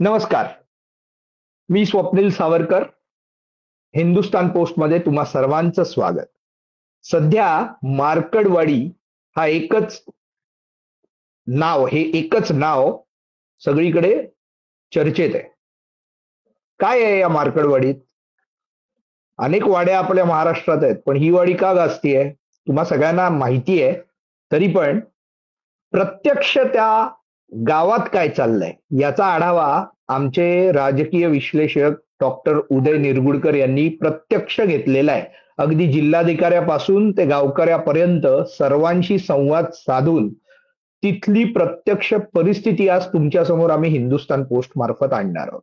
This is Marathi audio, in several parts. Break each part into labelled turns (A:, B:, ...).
A: नमस्कार. मी स्वप्नील सावरकर. हिंदुस्तान पोस्टमध्ये तुम्हा सर्वांचं स्वागत. सध्या मार्कडवाडी हा एकच नाव सगळीकडे चर्चेत आहे. काय आहे या मार्कडवाडीत? अनेक वाड्या आपल्या महाराष्ट्रात आहेत, पण ही वाडी का गाजतीये तुम्हा सगळ्यांना माहिती आहे. तरी पण प्रत्यक्ष त्या गावात काय चाललंय याचा आढावा आमचे राजकीय विश्लेषक डॉक्टर उदय निरगुडकर यांनी प्रत्यक्ष घेतलेला आहे. अगदी जिल्हाधिकाऱ्यापासून ते गावकऱ्यापर्यंत सर्वांशी संवाद साधून तिथली प्रत्यक्ष परिस्थिती आज तुमच्या समोर आम्ही हिंदुस्तान पोस्ट मार्फत आणणार आहोत.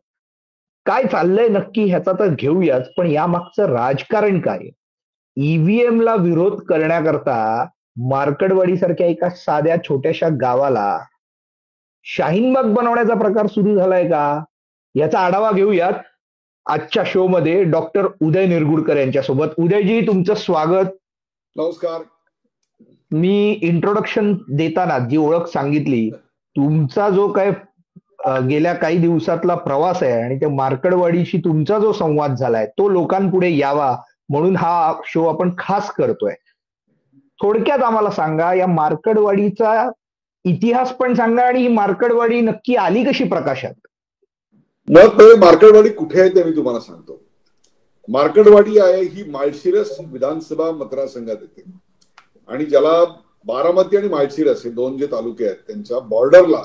A: काय चाललंय नक्की ह्याचा तर घेऊयाच, पण या मागचं राजकारण काय? ईव्हीएम ला विरोध करण्याकरता मार्कडवाडी सारख्या एका साध्या छोट्याशा गावाला शाहीनबाग बनवण्याचा प्रकार सुरू झालाय का? याचा आढावा घेऊयात आजच्या शो मध्ये डॉक्टर उदय निरगुडकर यांच्यासोबत. उदयजी, तुमचं स्वागत.
B: नमस्कार.
A: मी इंट्रोडक्शन देताना जी ओळख सांगितली, तुमचा जो काय गेल्या काही दिवसातला प्रवास आहे आणि त्या मार्कडवाडीशी तुमचा जो संवाद झालाय तो लोकांपुढे यावा म्हणून हा शो आपण खास करतोय. थोडक्यात आम्हाला सांगा, या मार्कडवाडीचा इतिहास पण सांगा आणि ही मार्कडवाडी नक्की आली कशी प्रकाशात?
B: मग मार्कडवाडी कुठे आहे ते मी तुम्हाला सांगतो. मार्कडवाडी आहे ही माळशिरस विधानसभा मतदारसंघात येते आणि ज्याला बारामती आणि माळशिरस हे दोन जे तालुके आहेत त्यांच्या बॉर्डरला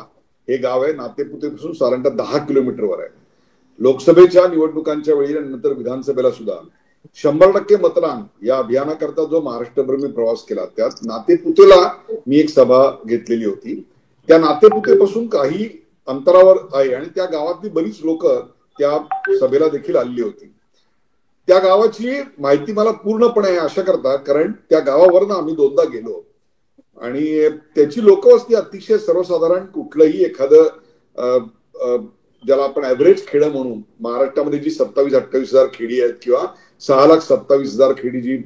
B: हे गाव आहे. नातेपुतेपासून साधारणतः 10 किलोमीटरवर आहे. लोकसभेच्या निवडणुकांच्या वेळी आणि नंतर विधानसभेला सुद्धा 100% मतदान या अभियानाकरता जो महाराष्ट्रभर मी प्रवास केला त्यात नातेपुतेला मी एक सभा घेतलेली होती. त्या नातेपुतेपासून काही अंतरावर आहे आणि त्या गावातली बरीच लोक त्या सभेला देखील आलेली होती. त्या गावाची माहिती मला पूर्णपणे अशा करता, कारण त्या गावावरनं आम्ही 2दा गेलो आणि त्याची लोकवस्ती अतिशय सर्वसाधारण. कुठलंही एखादं ज्याला आपण ऍव्हरेज खेडं म्हणून महाराष्ट्रामध्ये जी 27-28 हजार खेडी आहेत किंवा 6,27,000 खेडी जी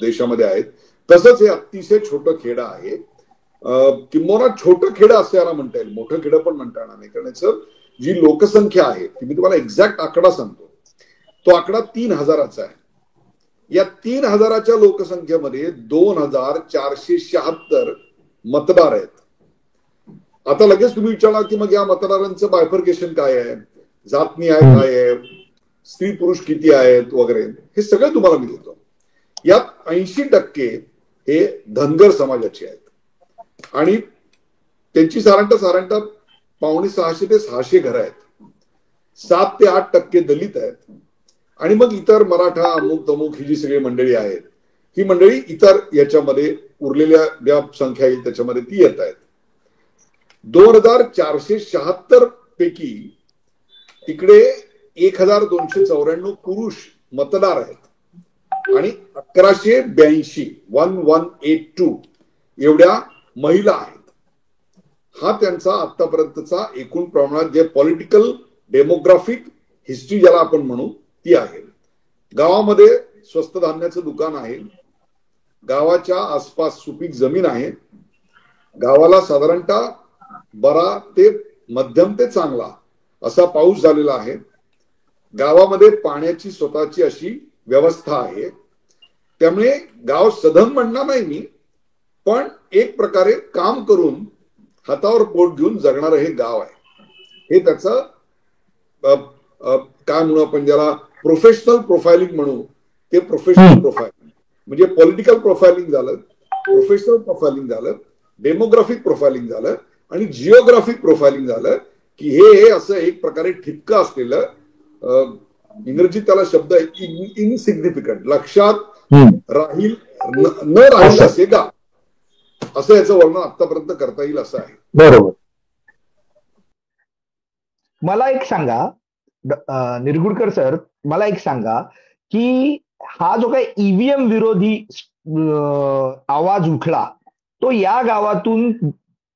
B: देशामध्ये आहेत, तसंच हे अतिशय छोटं खेडं आहे. किंबहुना छोटं खेडं असं याला म्हणता येईल, मोठं खेडं पण म्हणता येणार नाही, कारण याचं जी लोकसंख्या आहे ती मी तुम्हाला एक्झॅक्ट आकडा सांगतो. तो आकडा 3,000चा आहे. या 3,000च्या लोकसंख्येमध्ये 2,476 मतदार आहेत. आता लगेच तुम्ही विचारणार की मग या मतदारांचं बायफर्केशन काय आहे, जातनी आहे, काय आहे, स्त्री पुरुष किती आहेत वगैरे, हे सगळं तुम्हाला मी देतो. यात 80% हे धनगर समाजाचे आहेत आणि त्यांची साधारणतः 550 ते 600 घरं आहेत. 7 ते 8% दलित आहेत आणि मग इतर मराठा अमुक तमुक ही जी सगळी मंडळी आहेत, ही मंडळी इतर याच्यामध्ये उरलेल्या ज्या संख्या येईल त्याच्यामध्ये ती येत आहेत. 2,476 पैकी तिकडे 1,294 पुरुष मतदार आहेत आणि 1,182 एवढ्या महिला आहेत. हा त्यांचा आतापर्यंतचा एकूण प्रमाणात जे पॉलिटिकल डेमोग्राफिक हिस्ट्री ज्याला आपण म्हणू ती आहे. गावामध्ये स्वस्त धान्याचं दुकान आहे. गावाच्या आसपास सुपीक जमीन आहे. गावाला साधारणतः बरा ते मध्यम ते चांगला असा पाऊस झालेला आहे. गावामध्ये पाण्याची स्वतःची अशी व्यवस्था आहे. त्यामुळे गाव सधन म्हणणार नाही मी, पण एक प्रकारे काम करून हातावर पोट घेऊन जगणारं हे गाव आहे. हे त्याचं काय म्हणू आपण ज्याला प्रोफेशनल प्रोफायलिंग म्हणू, ते प्रोफेशनल प्रोफायलिंग म्हणजे पॉलिटिकल प्रोफायलिंग झालं, प्रोफेशनल प्रोफायलिंग झालं, डेमोग्राफिक प्रोफायलिंग झालं आणि जिओग्राफिक प्रोफायलिंग झालं की हे असं एक प्रकारे ठिपकं असलेलं, इंग्रजीत त्याला शब्द आहे इनसिग्निफिकंट, लक्षात राहील न राहील असे गाव, असं याचं वर्णन आतापर्यंत करता येईल असं आहे.
A: बरोबर. मला एक सांगा निरगुडकर सर, मला एक सांगा की हा जो काही ईव्हीएम विरोधी आवाज उठला तो या गावातून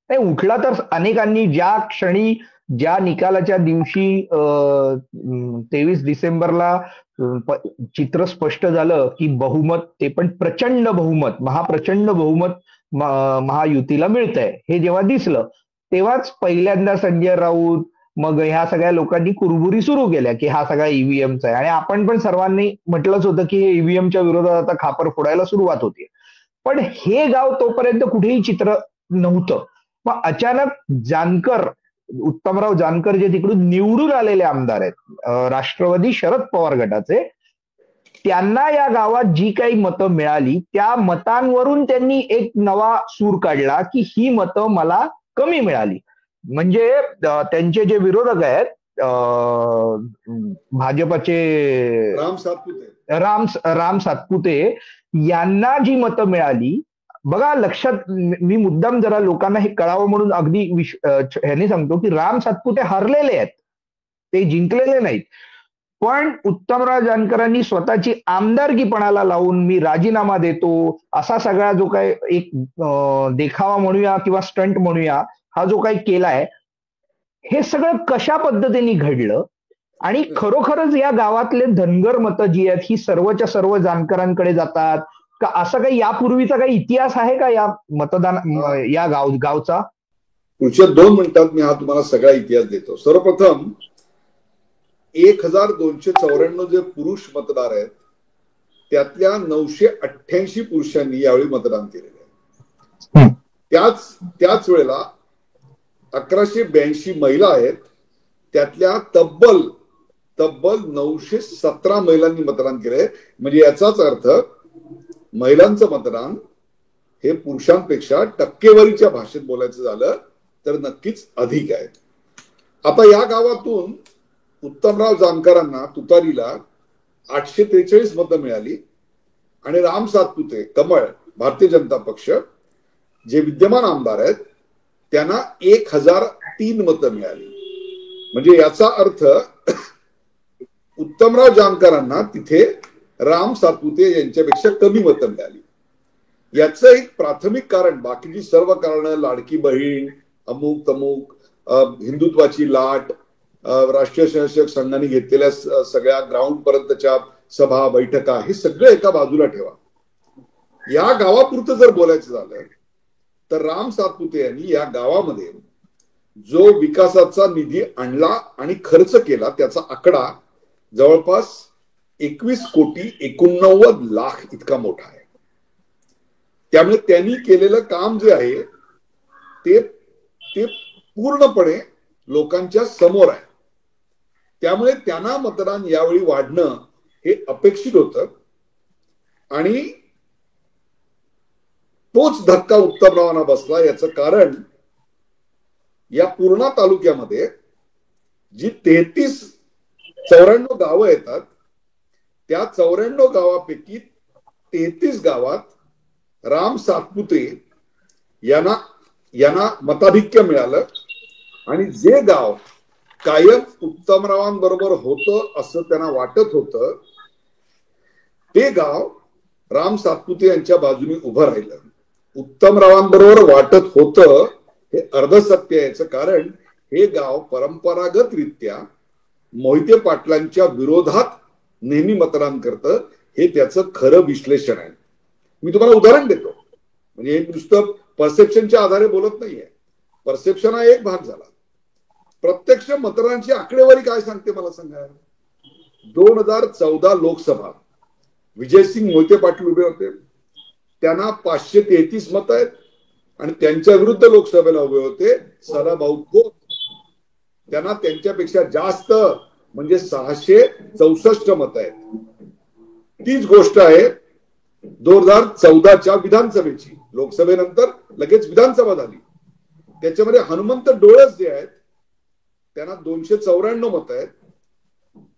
A: उठला, तर अनेकांनी ज्या क्षणी ज्या निकालाच्या दिवशी 23 डिसेंबरला चित्र स्पष्ट झालं की बहुमत, ते पण प्रचंड बहुमत, महाप्रचंड बहुमत महायुतीला मिळतंय हे जेव्हा दिसलं, तेव्हाच पहिल्यांदा संजय राऊत मग ह्या सगळ्या लोकांनी कुरबुरी सुरू केल्या की हा सगळा ईव्हीएमचा आहे, आणि आपण पण सर्वांनी म्हटलंच होतं की हे ईव्हीएमच्या विरोधात आता खापर फोडायला सुरुवात होती. पण हे गाव तोपर्यंत कुठेही चित्र नव्हतं. मग अचानक जानकर, उत्तमराव जानकर जे तिकडून निवडून आलेले आमदार आहेत, राष्ट्रवादी शरद पवार गटाचे, त्यांना या गावात जी काही मतं मिळाली त्या मतांवरून त्यांनी एक नवा सूर काढला की ही मतं मला कमी मिळाली. म्हणजे त्यांचे जे विरोधक आहेत, भाजपचे राम सातपुते, यांना जी मतं मिळाली, बघा लक्षात, मी मुद्दाम जरा लोकांना हे कळावं म्हणून अगदी ह्याने सांगतो की राम सातपुते हरलेले आहेत, ते जिंकलेले नाहीत. पण उत्तमराव जानकरांनी स्वतःची आमदारकीपणाला लावून मी राजीनामा देतो असा सगळा जो काही एक देखावा म्हणूया किंवा स्टंट म्हणूया, हा जो काही केलाय, हे सगळं कशा पद्धतीने घडलं, आणि खरोखरच या गावातले धनगर मतं जी आहेत ही सर्वच्या सर्व जानकरांकडे जातात का, असं काही यापूर्वीचा काही इतिहास आहे का या मतदान या गावचा?
B: पुढच्या 2 मिनिटात मी हा तुम्हाला सगळा इतिहास देतो. सर्वप्रथम 1294 जे पुरुष मतदार आहेत त्यातल्या 988 पुरुषांनी यावेळी मतदान केलेलं आहे. त्याच वेळेला 1182 महिला आहेत, त्यातल्या तब्बल 917 महिलांनी मतदान केलंय. म्हणजे याचाच अर्थ महिलांचं मतदान हे पुरुषांपेक्षा टक्केवारीच्या भाषेत बोलायचं झालं तर नक्कीच अधिक आहे. आता या गावातून उत्तमराव जानकरांना तुतारीला 843 मतं मिळाली आणि राम सातपुते कमळ भारतीय जनता पक्ष जे विद्यमान आमदार आहेत त्यांना 1003 मतं मिळाली. म्हणजे याचा अर्थ उत्तमराव जानकरांना तिथे राम सातपुते यांच्यापेक्षा कमी मतं मिळाली. याचं एक प्राथमिक कारण, बाकीची सर्व कारणं, लाडकी बहीण, अमुक तमुक, हिंदुत्वाची लाट, राष्ट्रीय स्वयंसेवक संघाने घेतलेल्या सगळ्या ग्राउंड पर्यंतच्या सभा बैठका, हे सगळं एका बाजूला ठेवा. या गावापुरतं जर बोलायचं झालं तर राम सातपुते यांनी या गावामध्ये जो विकासाचा निधी आणला आणि खर्च केला त्याचा आकडा जवळपास 21,89,00,000 इतका मोठा आहे. त्यामुळे त्यांनी केलेलं काम जे आहे ते पूर्णपणे लोकांच्या समोर आहे. त्यामुळे त्यांना मतदान यावेळी वाढणं हे अपेक्षित होतं आणि तोच धक्का उत्तमरावांना बसला. याचं कारण या पूर्णा तालुक्यामध्ये जी 94 गावं येतात त्या 94 गावापैकी 33 गावात राम सातपुते यांना मताधिक्य मिळालं आणि जे गाव कायम उत्तमरावांबरोबर होतं असं त्यांना वाटत होतं ते गाव राम सातपुते यांच्या बाजूने उभं राहिलं. उत्तमरावांबरोबर वाटत होतं हे अर्धसत्य आहे. याचं कारण हे गाव परंपरागतरित्या मोहिते पाटलांच्या विरोधात नेहमी मतदान करतं, हे त्याचं खरं विश्लेषण आहे. मी तुम्हाला उदाहरण देतो, म्हणजे हे नुसतं परसेप्शनच्या आधारे बोलत नाहीये. परसेप्शन हा एक भाग झाला, प्रत्यक्ष मतदानाची आकडेवारी काय सांगते मला सांगा. 2014 लोकसभा विजयसिंग मोहिते पाटील उभे होते, त्यांना 533 मतं आहेत आणि त्यांच्या विरुद्ध लोकसभेला उभे होते सदाभाऊ खोत, त्यांना त्यांच्यापेक्षा जास्त म्हणजे 664 मतं आहेत. तीच गोष्ट आहे 2014च्या विधानसभेची. लोकसभेनंतर लगेच विधानसभा झाली, त्याच्यामध्ये हनुमंत डोळस जे आहेत त्यांना 294 मतं आहेत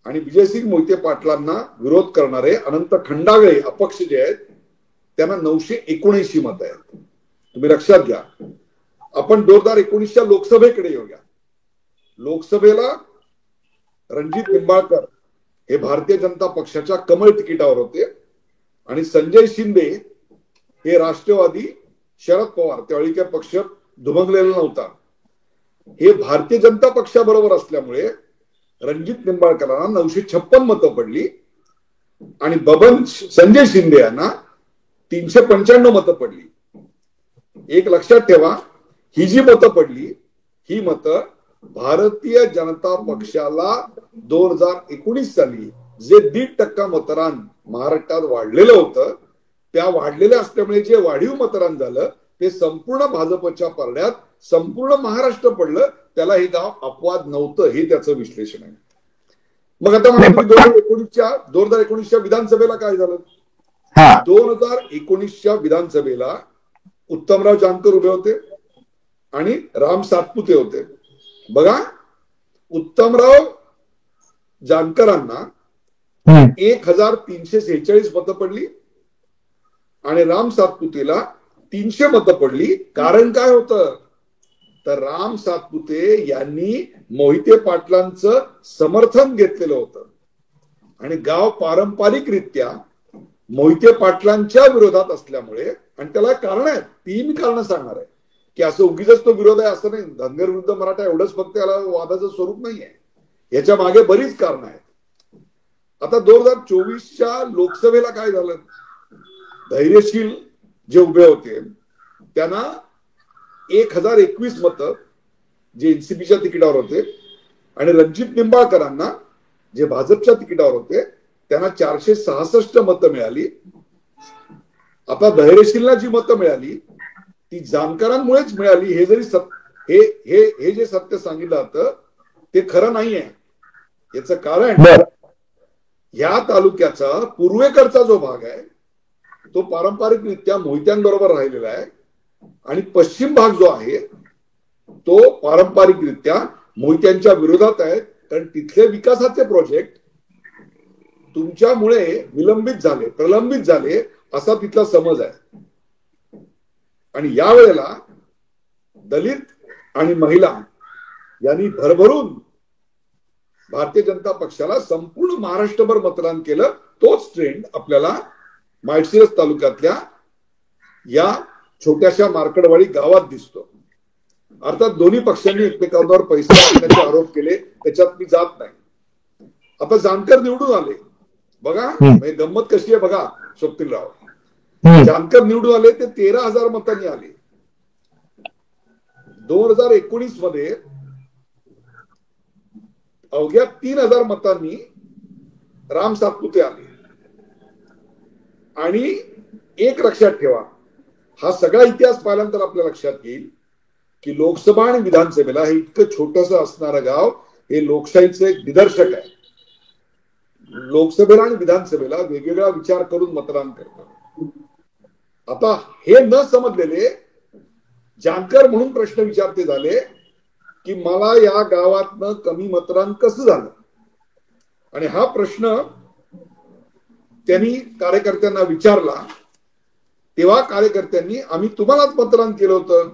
B: आणि विजयसिंग मोहिते पाटलांना विरोध करणारे अनंत खंडागळे अपक्ष जे आहेत त्यांना 979 मतं आहेत. तुम्ही लक्षात घ्या. आपण 2019च्या लोकसभेकडे येऊया. लोकसभेला रणजित निंबाळकर हे भारतीय जनता पक्षाच्या कमळ तिकिटावर होते आणि संजय शिंदे हे राष्ट्रवादी शरद पवार, त्यावेळी काय पक्ष दुभंगलेला नव्हता, हे भारतीय जनता पक्षाबरोबर असल्यामुळे रणजित निंबाळकरांना 956 मतं पडली आणि संजय शिंदे यांना 395 मतं पडली. एक लक्षात ठेवा, ही जी मतं पडली ही मतं भारतीय जनता पक्षाला 2019 साली जे 1.5% मतदान महाराष्ट्रात वाढलेलं होतं, त्या वाढलेल्या असल्यामुळे जे वाढीव मतदान झालं ते संपूर्ण भाजपच्या परड्यात संपूर्ण महाराष्ट्र पडलं. त्याला हे गाव अपवाद नव्हतं, हे त्याचं विश्लेषण आहे. मग आता मला 2019च्या विधानसभेला काय झालं? 2019च्या विधानसभेला उत्तमराव जानकर उभे होते आणि राम सातपुते होते. बघा, उत्तमराव जानकरांना 1346 मतं पडली आणि राम सातपुतेला 300 मतं पडली. कारण काय होतं तर राम सातपुते यांनी मोहिते पाटलांचं समर्थन घेतलेलं होतं आणि गाव पारंपरिकरित्या मोहिते पाटलांच्या विरोधात असल्यामुळे, आणि त्याला कारण आहेत, ती मी कारण सांगणार आहे की असं उगीच तो विरोध आहे असं नाही. धनगर विरुद्ध मराठा एवढंच फक्त याला वादाचं स्वरूप नाहीये, याच्या मागे बरीच कारण आहेत. आता 2024च्या लोकसभेला काय झालं? धैर्यशील जे उभे होते त्यांना 1021 मतं जे एनसीपीच्या तिकिटावर होते आणि रणजित निंबाळकरांना जे भाजपच्या तिकिटावर होते त्यांना 466 मतं मिळाली. आता धैर्यशीलला जी मतं मिळाली ती जानकरांमुळेच मिळाली. हे जरी हे जे सत्य सांगितलं जातं ते खरं नाहीये. याचं कारण या तालुक्याचा पूर्वेकडचा जो भाग आहे तो पारंपरिकरित्या मोहित्यांबरोबर राहिलेला आहे आणि पश्चिम भाग जो आहे तो पारंपरिकरित्या मोहित्यांच्या विरोधात आहे. कारण तिथले विकासाचे प्रोजेक्ट तुमच्यामुळे विलंबित झाले, प्रलंबित झाले असा तिथला समज आहे. आणि यावेळेला दलित आणि महिला यांनी भरभरून भारतीय जनता पक्षाला संपूर्ण महाराष्ट्रभर मतदान केलं. तोच ट्रेंड आपल्याला माळशिरस तालुक्यातल्या या छोट्याशा मार्कडवाडी गावात दिसतो. अर्थात दोन्ही पक्षांनी एकमेकांवर पैसे देण्याचे आरोप केले, त्याच्यात मी जात नाही. आता जानकर निवडून आले, बघा गंमत कशी आहे बघा स्वप्नीलराव. जानकर निवडून आले ते 13,000 मतांनी आले. 2019 मध्ये अवघ्या 3,000 मतांनी राम सातपुते आले. आणि एक लक्षात ठेवा, हा सगळा इतिहास पाहिल्यानंतर आपल्या लक्षात येईल की लोकसभा आणि विधानसभेला हे इतकं छोटस असणारं गाव हे लोकशाहीचं एक निदर्शक आहे. लोकसभेला आणि विधानसभेला वेगवेगळा विचार करून मतदान करतात. आता हे न समजलेले जानकर म्हणून प्रश्न विचारते झाले की मला या गावातनं कमी मतदान कसं झालं. आणि हा प्रश्न त्यांनी कार्यकर्त्यांना विचारला तेव्हा कार्यकर्त्यांनी आम्ही तुम्हालाच मतदान केलं होतं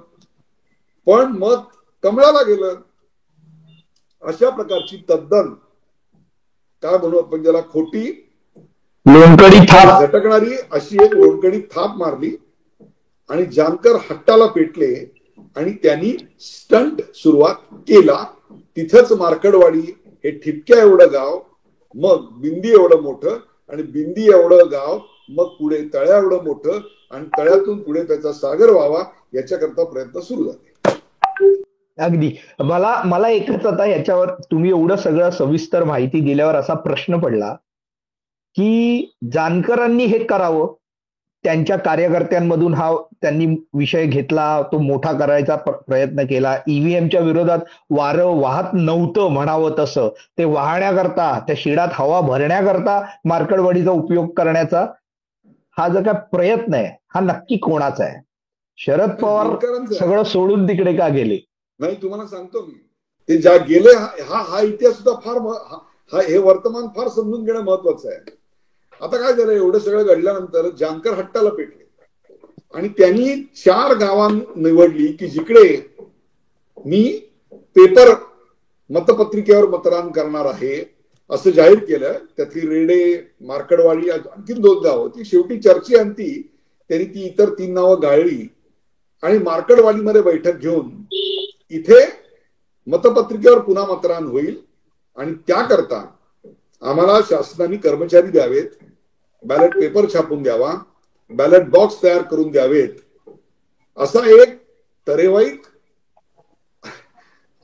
B: पण मत कमळाला गेलं. अशा प्रकारची तद्दन काय म्हणू आपण ज्याला खोटी
A: लोणकडी थाप
B: झटकणारी अशी एक लोणकडी थाप मारली आणि जानकर हट्टाला पेटले आणि त्यांनी स्टंट सुरुवात केला. तिथंच मार्कडवाडी हे ठिपक्या एवढं गाव, मग बिंदी एवढं मोठं आणि बिंदी एवढं गाव, मग पुढे तळ्या एवढं मोठं आणि तळ्यातून पुढे त्याचा सागर व्हावा याच्याकरता प्रयत्न सुरू झाले.
A: अगदी मला एकच आता याच्यावर तुम्ही एवढं सगळं सविस्तर माहिती दिल्यावर असा प्रश्न पडला की जानकरांनी हे करावं, त्यांच्या कार्यकर्त्यांमधून हा त्यांनी विषय घेतला, तो मोठा करायचा प्रयत्न केला. ईव्हीएमच्या विरोधात वारं वाहत नव्हतं म्हणावं तसं, ते वाहण्याकरता, त्या शिडात हवा भरण्याकरता मार्कडवाडीचा उपयोग करण्याचा हा जो काय प्रयत्न आहे हा नक्की कोणाचा आहे? शरद पवार सगळं सोडून तिकडे का गेले?
B: नाही, तुम्हाला सांगतो मी, ते ज्या गेले हा इतिहास सुद्धा फार हे वर्तमान फार समजून घेणं महत्वाचं आहे. आता काय झालं, एवढं सगळं घडल्यानंतर जानकर हट्टाला पेटले आणि त्यांनी 4 गावां निवडली की जिकडे मी पेपर मतपत्रिकेवर मतदान करणार आहे असं जाहीर केलं. त्यातली रेडे, मार्कडवाडी, आणखी 2 गावं. ती शेवटी चर्चेची अंती त्यांनी ती इतर 3 नावं गाळली आणि मार्कडवाडीमध्ये बैठक घेऊन इथे मतपत्रिकेवर पुन्हा मतदान होईल आणि त्याकरता आम्हाला शासनाने कर्मचारी द्यावेत, बॅलेट पेपर छापून द्यावा, बॅलेट बॉक्स तयार करून द्यावेत, असा एक तरेवाईक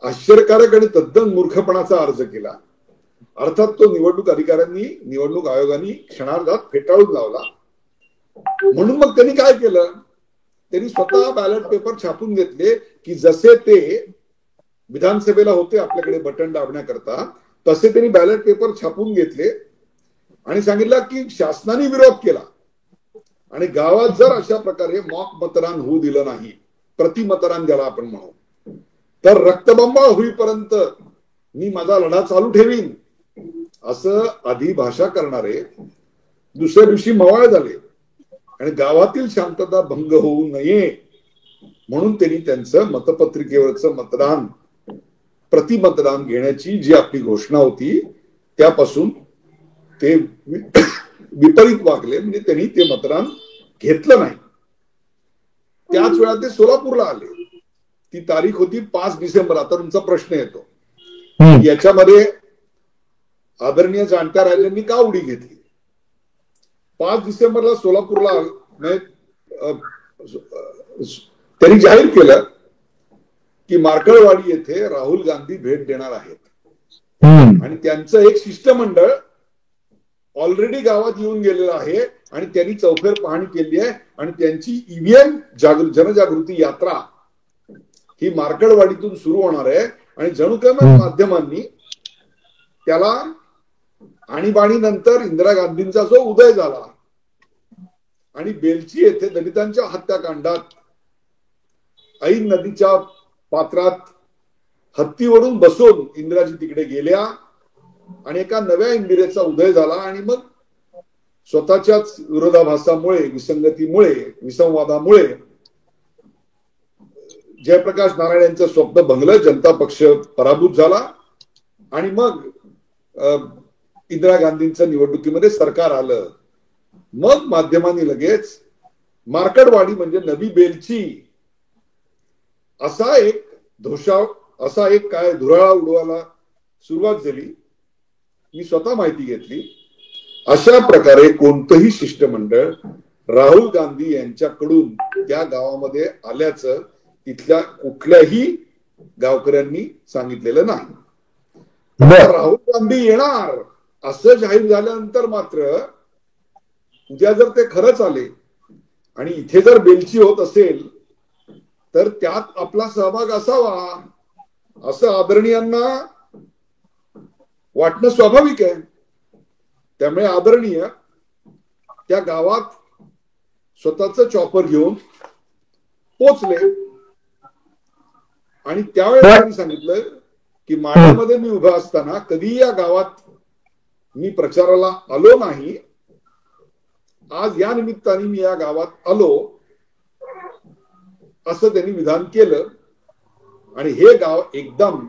B: आश्चर्यकारक आणि तद्दन मूर्खपणाचा अर्ज केला. अर्थात तो निवडणूक अधिकाऱ्यांनी, निवडणूक आयोगाने क्षणार्धात फेटाळून लावला. म्हणून मग त्यांनी काय केलं, त्यांनी स्वतः बॅलेट पेपर छापून घेतले की जसे ते विधानसभेला होते आपल्याकडे बटन दाबण्याकरता, तसे त्यांनी बॅलेट पेपर छापून घेतले आणि सांगितलं की शासनाने विरोध केला आणि गावात जर अशा प्रकारे मॉक मतदान होऊ दिलं नाही, प्रतिमतदान ज्याला आपण म्हणू, तर रक्तबंबाळ होईपर्यंत मी माझा लढा चालू ठेवीन, असं आधी भाषा करणारे दुसऱ्या दिवशी मवाळ झाले. आणि गावातील शांतता भंग होऊ नये म्हणून त्यांनी त्यांचं मतपत्रिकेवरचं मतदान, प्रतिमतदान घेण्याची जी आपली घोषणा होती त्यापासून ते विपरीत वागले. म्हणजे त्यांनी ते मतदान घेतलं नाही. त्याच वेळा ते सोलापूरला आले. ती तारीख होती 5 डिसेंबर. आता तुमचा प्रश्न येतो, याच्यामध्ये आदरणीय जाणत्या राजांनी का उडी घेतली? 5 डिसेंबरला सोलापूरला त्यांनी जाहीर केलं की मार्कळवाडी येथे राहुल गांधी भेट देणार आहेत आणि त्यांचं एक शिष्टमंडळ ऑलरेडी गावात येऊन गेलेलं आहे आणि त्यांनी चौफेर पाहणी केली आहे आणि त्यांची ईव्हीएम जनजागृती यात्रा ही मार्कळवाडीतून सुरू होणार आहे. आणि जणू काय माध्यमांनी त्याला आणीबाणीनंतर इंदिरा गांधींचा जो उदय झाला आणि बेलची येथे दलितांच्या हत्याकांडात ऐन नदीच्या पात्रात हत्तीवरून बसून इंदिराजी तिकडे गेल्या आणि एका नव्या इंदिरेचा उदय झाला आणि मग स्वतःच्याच विरोधाभासामुळे, विसंगतीमुळे, विसंवादामुळे जयप्रकाश नारायण यांचं स्वप्न भंगलं, जनता पक्ष पराभूत झाला आणि मग इंदिरा गांधींचं निवडणुकीमध्ये सरकार आलं. मग माध्यमांनी लगेच मार्कडवाडी म्हणजे नवी बेलची असा एक काय धुराळा उडवायला सुरुवात झाली. मी स्वतः माहिती घेतली. अशा प्रकारे कोणतंही शिष्टमंडळ राहुल गांधी यांच्याकडून त्या गावामध्ये आल्याचं तिथल्या कुठल्याही गावकऱ्यांनी सांगितलेलं नाही. राहुल गांधी येणार असं जाहीर झाल्यानंतर मात्र उद्या जर ते खरंच आले आणि इथे जर बेलची होत असेल तर त्यात आपला सहभाग असावा असं आदरणीयांना वाटणं स्वाभाविक आहे. त्यामुळे आदरणीय त्या गावात स्वतःच चॉपर घेऊन पोचले आणि त्यावेळेस त्यांनी सांगितलं की माढ्यामध्ये मी उभा असताना कधी या गावात मी प्रचाराला आलो नाही. आज या निमित्ताने मी या गावात आलो असं त्यांनी विधान केलं. आणि हे गाव एकदम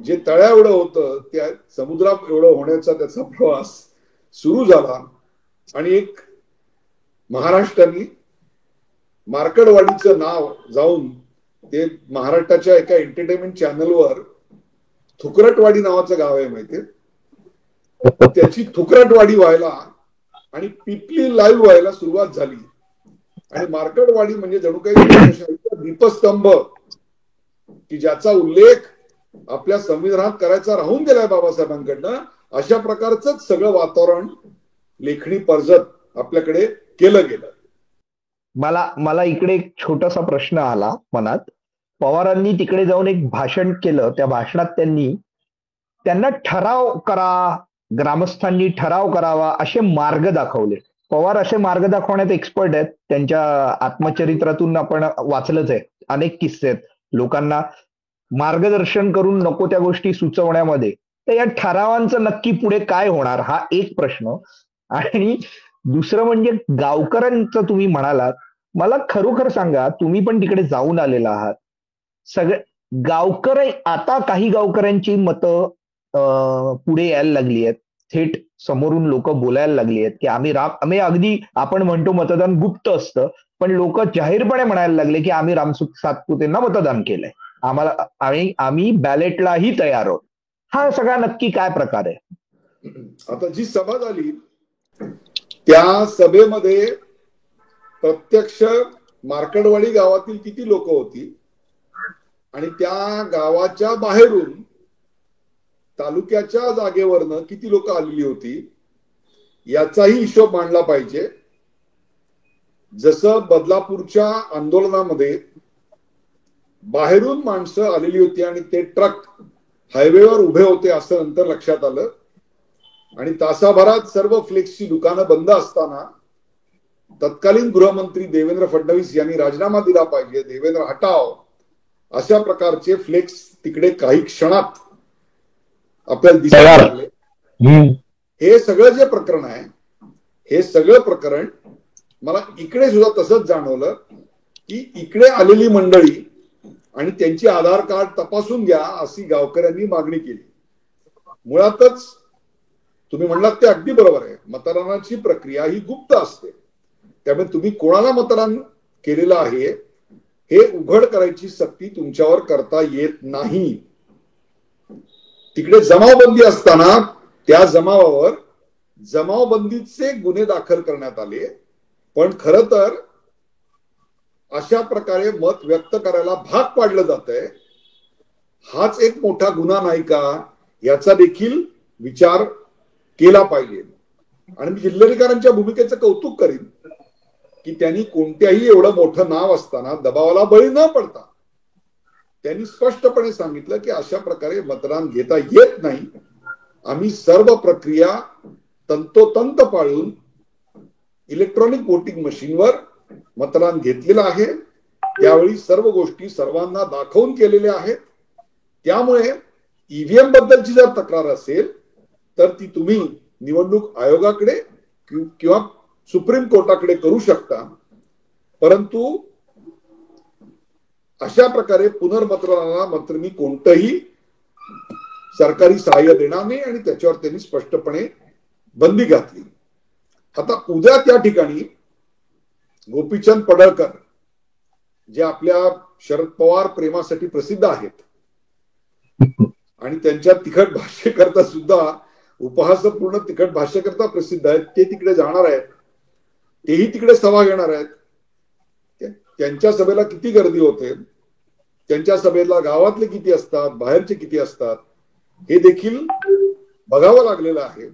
B: जे तळ्या एवढं होतं त्या समुद्रा एवढं होण्याचा त्याचा प्रवास सुरू झाला आणि एक महाराष्ट्राने मार्कडवाडीचं नाव जाऊन ते महाराष्ट्राच्या एका एंटरटेनमेंट चॅनलवर थुकरटवाडी नावाचं गाव आहे माहितीये, त्याची थुकरटवाडी व्हायला आणि पिपली लाईव्ह व्हायला सुरुवात झाली. आणि मार्कडवाडी म्हणजे जणू काही दीपस्तंभ की ज्याचा उल्लेख आपल्या संविधानात करायचा राहून गेलाय बाबासाहेबांकडनं, अशा प्रकारचं सगळं वातावरण लेखणी पर्जत आपल्याकडे केलं गेलं.
A: मला इकडे एक छोटासा प्रश्न आला मनात. पवारांनी तिकडे जाऊन एक भाषण केलं. त्या भाषणात त्यांना ठराव करा, ग्रामस्थांनी ठराव करावा असे मार्ग दाखवले. पवार असे मार्ग दाखवण्यात एक्सपर्ट आहेत. त्यांच्या आत्मचरित्रातून आपण वाचलंच आहे. अनेक किस्से आहेत लोकांना मार्गदर्शन करून नको त्या गोष्टी सुचवण्यामध्ये. तर या ठरावांचं नक्की पुढे काय होणार हा एक प्रश्न. आणि दुसरं म्हणजे गावकऱ्यांचं तुम्ही म्हणालात. मला खरोखर सांगा, तुम्ही पण तिकडे जाऊन आलेला आहात. सगळे गावकरी आता काही गावकऱ्यांची मतं पुढे यायला लागली आहेत. थेट समोरून लोक बोलायला लागली आहेत की आम्ही अगदी आपण म्हणतो मतदान गुप्त असतं, पण लोक जाहीरपणे म्हणायला लागले की आम्ही रामसुख सातपुतेंना मतदान केलंय, आम्ही बॅलेटलाही तयार आहोत. हा सगळा नक्की काय प्रकार आहे?
B: आता जी सभा झाली त्या सभेमध्ये प्रत्यक्ष मार्कडवाडी गावातील किती लोक होती आणि त्या गावाच्या बाहेरून तालुक्याच्या जागेवरनं किती लोक आलेली होती याचाही हिशोब मांडला पाहिजे. जसं बदलापूरच्या आंदोलनामध्ये बाहेरून माणसं आलेली होती आणि ते ट्रक हायवेवर उभे होते असं नंतर लक्षात आलं आणि तासाभरात सर्व फ्लेक्सची दुकानं बंद असताना तत्कालीन गृहमंत्री देवेंद्र फडणवीस यांनी राजीनामा दिला पाहिजे, देवेंद्र हटाव, अशा प्रकारचे फ्लेक्स तिकडे काही क्षणात आपल्याला दिसायला लागले. हे सगळं जे प्रकरण आहे, हे सगळं प्रकरण मला इकडे सुद्धा तसंच जाणवलं की इकडे आलेली मंडळी आणि त्यांची आधार कार्ड तपासून घ्या अशी गावकऱ्यांनी मागणी केली. मुळातच तुम्ही म्हणलात ते अगदी बरोबर आहे, मतदानाची प्रक्रिया ही गुप्त असते. त्यामुळे तुम्ही कोणाला मतदान केलेलं आहे हे उघड करायची सक्ती तुमच्यावर करता येत नाही. तिकडे जमावबंदी असताना त्या जमावावर जमावबंदीचे गुन्हे दाखल करण्यात आले. पण खरं तर अशा प्रकारे मत व्यक्त करायला भाग पाडलं जात आहे, हाच एक मोठा गुन्हा नाही का याचा देखील विचार केला पाहिजे. आणि मी जिल्हाधिकाऱ्यांच्या भूमिकेचं कौतुक करीन की त्यांनी कोणत्याही एवढं मोठं नाव असताना दबावाला बळी न पडता त्यांनी स्पष्टपणे सांगितलं की अशा प्रकारे मतदान घेता येत नाही. आम्ही सर्व प्रक्रिया तंतोतंत पाळून इलेक्ट्रॉनिक वोटिंग मशीनवर मतदान घेतलेलं आहे. त्यावेळी सर्व गोष्टी सर्वांना दाखवून केलेल्या आहेत. त्यामुळे ईव्हीएम बद्दलची जर तक्रार असेल तर ती तुम्ही निवडणूक आयोगाकडे किंवा सुप्रीम कोर्टाकडे करू शकता. परंतु अशा प्रकारे पुनर्मतदानाला मात्र मी कोणतंही सरकारी सहाय्य देणार नाही आणि त्याच्यावर त्यांनी स्पष्टपणे बंदी घातली. आता उद्या त्या ठिकाणी गोपीचंद पडळकर जे आपल्या शरद पवार प्रेमासाठी प्रसिद्ध आहेत आणि त्यांच्या तिखट भाष्यकर्ता सुद्धा उपहासपूर्ण तिखट भाष्यकर्ता प्रसिद्ध आहेत, ते तिकडे जाणार आहेत. तेही तिकडे सभा घेणार आहेत. त्यांच्या सभेला किती गर्दी होते, त्यांच्या सभेला गावातले किती असतात, बाहेरचे किती असतात, हे देखील बघावं लागलेलं आहे.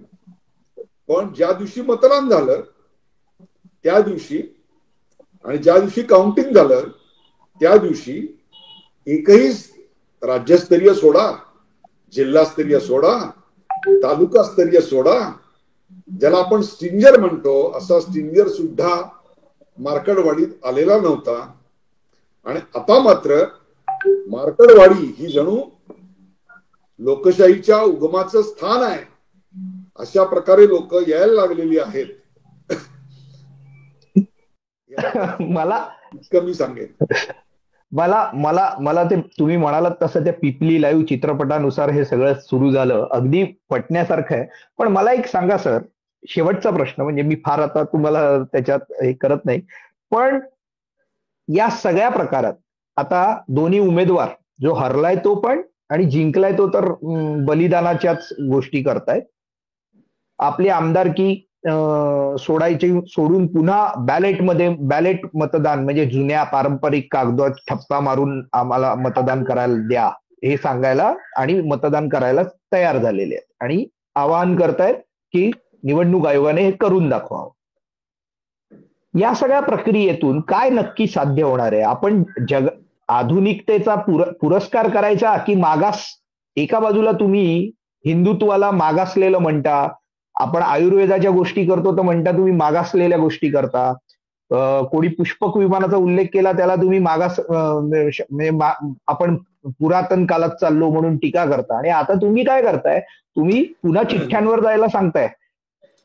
B: पण ज्या दिवशी मतदान झालं त्या दिवशी आणि ज्या दिवशी काउंटिंग झालं त्या दिवशी एकही राज्यस्तरीय सोडा, जिल्हास्तरीय सोडा, तालुकास्तरीय सोडा, ज्याला आपण स्टिंजर म्हणतो असा स्टिंजर सुद्धा मार्कडवाडीत आलेला नव्हता. आणि आता मात्र मार्कडवाडी ही जणू लोकशाहीच्या उगमाचं स्थान आहे अशा प्रकारे लोक यायला लागलेली आहेत.
A: मला
B: कमी सांगेन
A: मला मला मला ते तुम्ही म्हणालात तसं त्या पिपली लाईव्ह चित्रपटानुसार हे सगळं सुरू झालं, अगदी पटण्यासारखं आहे. पण मला एक सांगा सर, शेवटचा प्रश्न, म्हणजे मी फार आता तुम्हाला त्याच्यात हे करत नाही, पण या सगळ्या प्रकारात आता दोन्ही उमेदवार, जो हरलाय तो पण आणि जिंकलाय तो तर बलिदानाच्याच गोष्टी करतायत. आपली आमदारकी सोडायची सोडून पुन्हा बॅलेट मतदान, म्हणजे जुन्या पारंपरिक कागदात ठप्पा मारून आम्हाला मतदान करायला द्या हे सांगायला आणि मतदान करायला तयार झालेले आहेत आणि आवाहन करतायत की निवडणूक आयोगाने हे करून दाखवावं. या सगळ्या प्रक्रियेतून काय नक्की साध्य होणार आहे? आपण आधुनिकतेचा पुरस्कार करायचा की मागास? एका बाजूला तुम्ही हिंदुत्वाला मागासलेलं म्हणता, आपण आयुर्वेदाच्या गोष्टी करतो तर म्हणता तुम्ही मागासलेल्या गोष्टी करता. कोणी पुष्पक विमानाचा उल्लेख केला त्याला तुम्ही मागास, म्हणजे आपण पुरातन काळात चाललो म्हणून टीका करता. आणि आता तुम्ही काय करताय, तुम्ही पुन्हा चिठ्ठ्यांवर जायला सांगताय.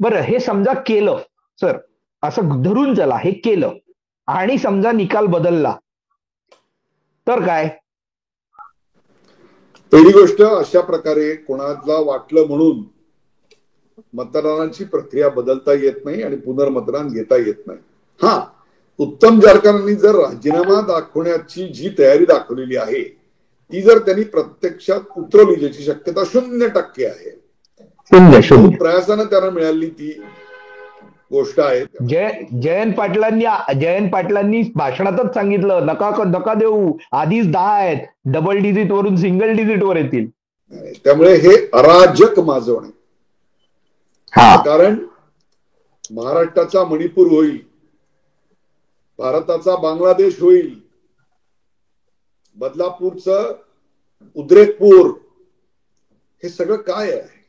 A: बरं, हे समजा केलं सर, असं धरून चला, हे केलं आणि समजा निकाल बदलला तर काय?
B: पहिली गोष्ट, अशा प्रकारे कोणाला वाटलं म्हणून मतदानाची प्रक्रिया बदलता येत नाही आणि पुनर्मतदान घेता येत नाही. हा, उत्तम जारकरांनी जर राजीनामा दाखवण्याची जी तयारी दाखवलेली आहे ती जर त्यांनी प्रत्यक्षात उतरवली, ज्याची शक्यता 0% आहे, प्रयासानं त्यांना मिळाली ती गोष्ट आहे.
A: जयंत पाटलांनी भाषणातच सांगितलं, नका नका देऊ, आधीच 10 आहेत, डबल डिजिट वरून सिंगल डिजिट वर येतील.
B: त्यामुळे हे अराजक माजवणे. कारण महाराष्ट्राचा मणिपूर होईल, भारताचा बांगलादेश होईल, बदलापूरचं उद्रेकपूर, हे सगळं काय आहे?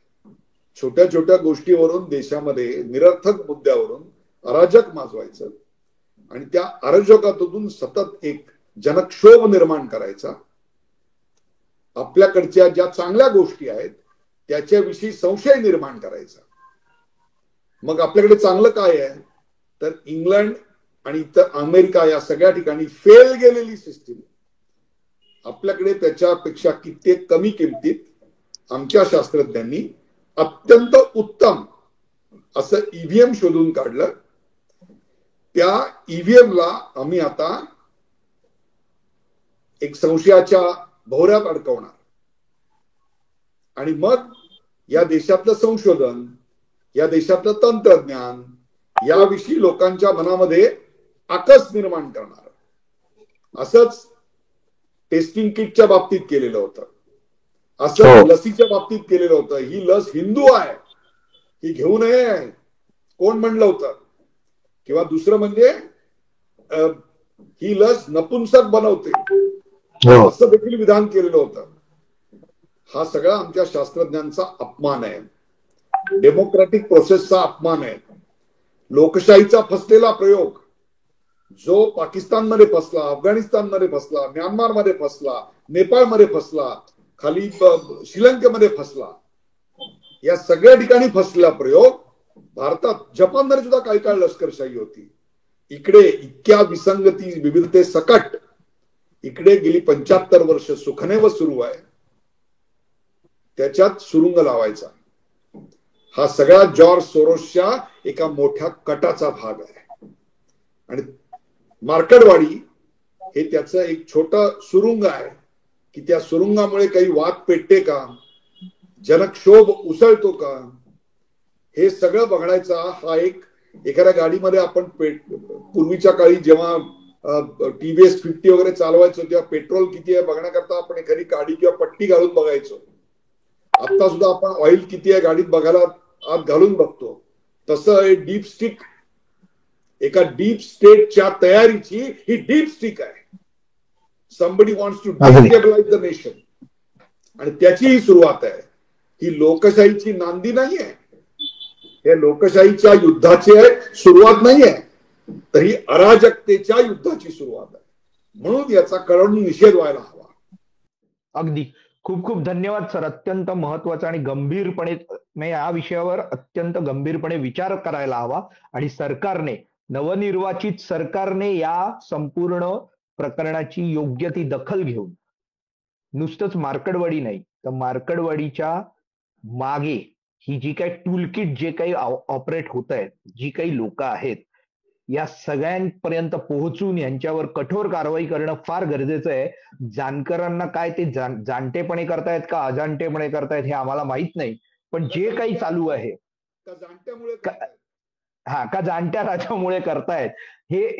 B: छोट्या छोट्या गोष्टीवरून देशामध्ये निरर्थक मुद्द्यावरून अराजक माजवायचं आणि त्या अराजकातून सतत एक जनक्षोभ निर्माण करायचा. आपल्याकडच्या ज्या चांगल्या गोष्टी आहेत त्याच्याविषयी संशय निर्माण करायचा. मग आपल्याकडे चांगलं काय आहे तर इंग्लंड आणि इतर अमेरिका या सगळ्या ठिकाणी फेल गेलेली सिस्टीम. आपल्याकडे त्याच्यापेक्षा कित्येक कमी किमतीत आमच्या शास्त्रज्ञांनी अत्यंत उत्तम असं ईव्हीएम शोधून काढलं. त्या ईव्हीएमला आम्ही आता एक संशयाच्या भोवऱ्यात अडकवणार आणि मग या देशातलं संशोधन, या देशातलं तंत्रज्ञान याविषयी लोकांच्या मनामध्ये आकस निर्माण करणार. असंच टेस्टिंग किटच्या बाबतीत केलेलं होतं, असं लसीच्या बाबतीत केलेलं होतं. ही लस हिंदू आहे, ही घेऊ नये कोण म्हणलं होतं? किंवा दुसरं म्हणजे ही लस नपुंसक बनवते असं देखील विधान केलेलं होतं. हा सगळा आमच्या शास्त्रज्ञांचा अपमान आहे, डेमोक्रॅटिक प्रोसेसचा अपमान आहे. लोकशाहीचा फसलेला प्रयोग जो पाकिस्तानमध्ये फसला, अफगाणिस्तानमध्ये फसला, म्यानमारमध्ये फसला, नेपाळमध्ये फसला, खाली श्रीलंकेमध्ये फसला, या सगळ्या ठिकाणी फसलेला प्रयोग भारतात, जपानमध्ये सुद्धा काही काळ लष्करशाही होती. इकडे इतक्या विसंगती विविधते सकट इकडे गेली 75 वर्ष सुखनेव सुरू आहे. त्याच्यात सुरुंग लावायचा हा सगळा जॉर्ज सोरोसच्या एका मोठ्या कटाचा भाग आहे. आणि मार्कडवाडी हे त्याचं एक छोटं सुरुंग आहे की त्या सुरुंगामुळे काही वाद पेटते का, जनक्षोभ उसळतो का, हे सगळं बघायचा हा एक. एखाद्या गाडीमध्ये आपण पूर्वीच्या काळी जेव्हा टीव्हीएस 50 वगैरे चालवायचो तेव्हा पेट्रोल किती आहे बघण्याकरता आपण एखादी गाडी किंवा पट्टी घालून बघायचो. आता सुद्धा आपण ऑइल किती आहे गाडीत बघायला आत घालून बघतो. तसं डीप स्टिक, एका डीप स्टेटच्या तयारीची ही डीप स्टिक आहे. somebody wants to destabilize the nation आणि त्याची ही सुरुवात आहे. ही लोकशाहीची नांदी नाहीये, हे लोकशाहीच्या युद्धाची सुरुवात नाहीये, तर ही अराजकतेच्या युद्धाची सुरुवात आहे. म्हणून याचा कळवून निषेध व्हायला हवा.
A: अगदी खूप खूप धन्यवाद सर. अत्यंत महत्वाचा आणि गंभीरपणे या विषयावर अत्यंत गंभीरपणे विचार करायला हवा आणि सरकारने, नवनिर्वाचित सरकारने या संपूर्ण प्रकरणाची योग्य ती दखल घेऊन नुसतंच मार्कडवाडी नाही तर मार्कडवाडीच्या मागे ही जी काही टूलकिट जे काही ऑपरेट होत आहेत, जी काही लोक आहेत, या सगळ्यांपर्यंत पोहोचून यांच्यावर कठोर कारवाई करणं फार गरजेचं आहे. जानकरांना काय ते जाणतेपणे करतायत का अजाणतेपणे करतायत हे आम्हाला माहित नाही, पण जे काही चालू आहे का जाणत्या राजामुळे करतायत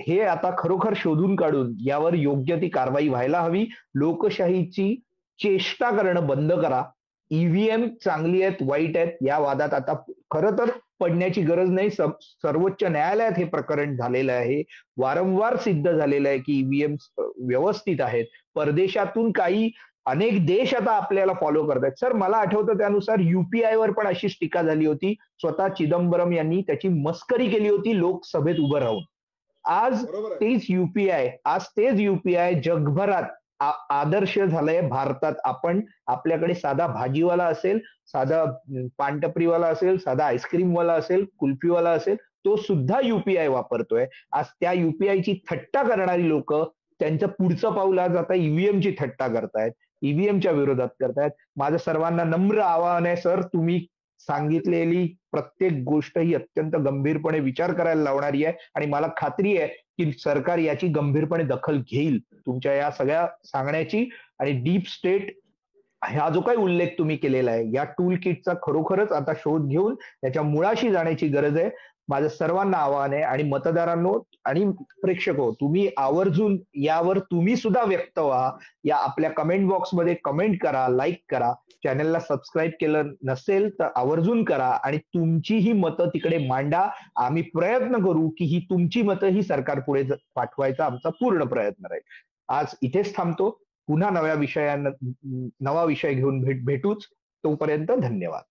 A: हे आता खरोखर शोधून काढून यावर योग्य ती कारवाई व्हायला हवी. लोकशाहीची चेष्टा करणं बंद करा. ईव्हीएम चांगली आहेत वाईट आहेत या वादात आता खरं तर पडण्याची गरज नाही. सर्वोच्च न्यायालयात हे प्रकरण झालेलं आहे, वारंवार सिद्ध झालेलं आहे की ईव्हीएम व्यवस्थित आहेत. परदेशातून काही अनेक देश आता आपल्याला फॉलो करतायत. सर मला आठवतं त्यानुसार युपीआय वर पण अशीच टीका झाली होती. स्वतः चिदंबरम यांनी त्याची मस्करी केली होती लोकसभेत उभं राहून. आज तेच युपीआय जगभरात आदर्श झालंय. भारतात आपण आपल्याकडे साधा भाजीवाला असेल, साधा पानटपरीवाला असेल, साधा आईस्क्रीमवाला असेल, कुल्फीवाला असेल, तो सुद्धा युपीआय वापरतोय. आज त्या युपीआयची थट्टा करणारी लोक त्यांचं पुढचं पाऊल आज आता ईव्हीएमची थट्टा करतायत, ईव्हीएमच्या विरोधात करतायत. माझं सर्वांना नम्र आवाहन आहे सर, तुम्ही सांगितलेली प्रत्येक गोष्ट ही अत्यंत गंभीरपणे विचार करायला लावणारी आहे आणि मला खात्री आहे की सरकार याची गंभीरपणे दखल घेईल तुमच्या या सगळ्या सांगण्याची. आणि डीप स्टेट हा जो काही उल्लेख तुम्ही केलेला आहे या टूल किटचा खरोखरच आता शोध घेऊन त्याच्या मुळाशी जाण्याची गरज आहे. माझं सर्वांना आवाहन आहे आणि मतदारांनो आणि प्रेक्षको, तुम्ही आवर्जून यावर तुम्ही सुद्धा व्यक्त व्हा. या आपल्या कमेंट बॉक्समध्ये कमेंट करा, लाईक करा. चॅनलला सबस्क्राईब केलं नसेल तर आवर्जून करा आणि तुमची ही मतं तिकडे मांडा. आम्ही प्रयत्न करू की ही तुमची मतं ही सरकार पुढे पाठवायचा आमचा पूर्ण प्रयत्न राहील. आज इथेच थांबतो. पुन्हा नवा विषय घेऊन भेटूच. तोपर्यंत धन्यवाद.